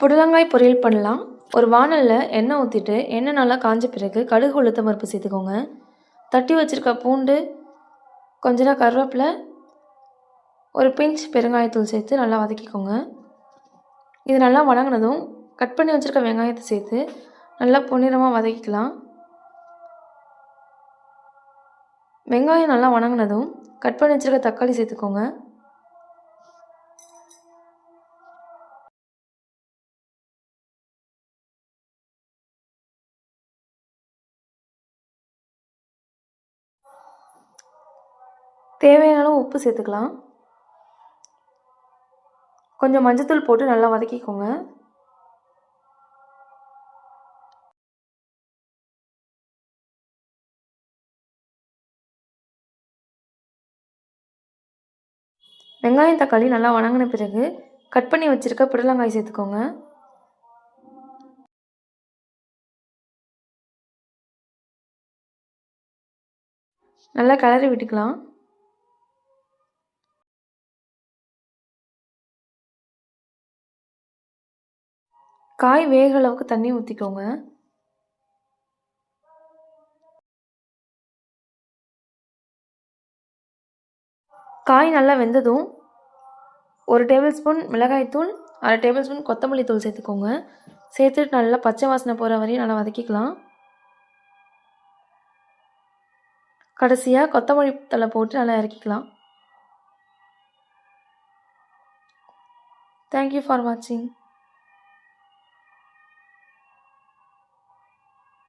புடலங்காய் பொரியல் பண்ணலாம். ஒரு வாணலில் எண்ணெய் ஊற்றிட்டு எண்ணெய் நல்லா காஞ்ச பிறகு கடுகு உளுத்தம் பருப்பு சேர்த்துக்கோங்க. தட்டி வச்சுருக்க பூண்டு, கொஞ்ச கருவேப்பிலை, ஒரு பிஞ்ச் பெருங்காயத்தூள் சேர்த்து நல்லா வதக்கிக்கோங்க. இது நல்லா வதங்கினதும் கட் பண்ணி வச்சுருக்க வெங்காயத்தை சேர்த்து நல்லா பொன்னிறமாக வதக்கிக்கலாம். வெங்காயம் நல்லா வதங்கினதும் கட் பண்ணி வச்சுருக்க தக்காளி சேர்த்துக்கோங்க. தேவையான அளவு உப்பு சேர்த்துக்கலாம். கொஞ்சம் மஞ்சத்தூள் போட்டு நல்லா வதக்கிக்கோங்க. வெங்காயம் தக்காளி நல்லா வதங்கின பிறகு கட் பண்ணி வச்சுருக்க புடலங்காய் சேர்த்துக்கோங்க. நல்லா கிளறி விட்டுக்கலாம். காய் வேகிற அளவுக்கு தண்ணி ஊற்றிக்கோங்க. காய் நல்லா வெந்ததும் 1 டேபிள் ஸ்பூன் மிளகாய்த்தூள், 1/2 டேபிள் ஸ்பூன் கொத்தமல்லி தூள் சேர்த்துக்கோங்க. சேர்த்துட்டு நல்லா பச்சை வாசனை போகிற வரையும் நல்லா வதக்கிக்கலாம். கடைசியாக கொத்தமல்லி தழை போட்டு நல்லா இறக்கிக்கலாம். தேங்க்யூ ஃபார் வாட்சிங்.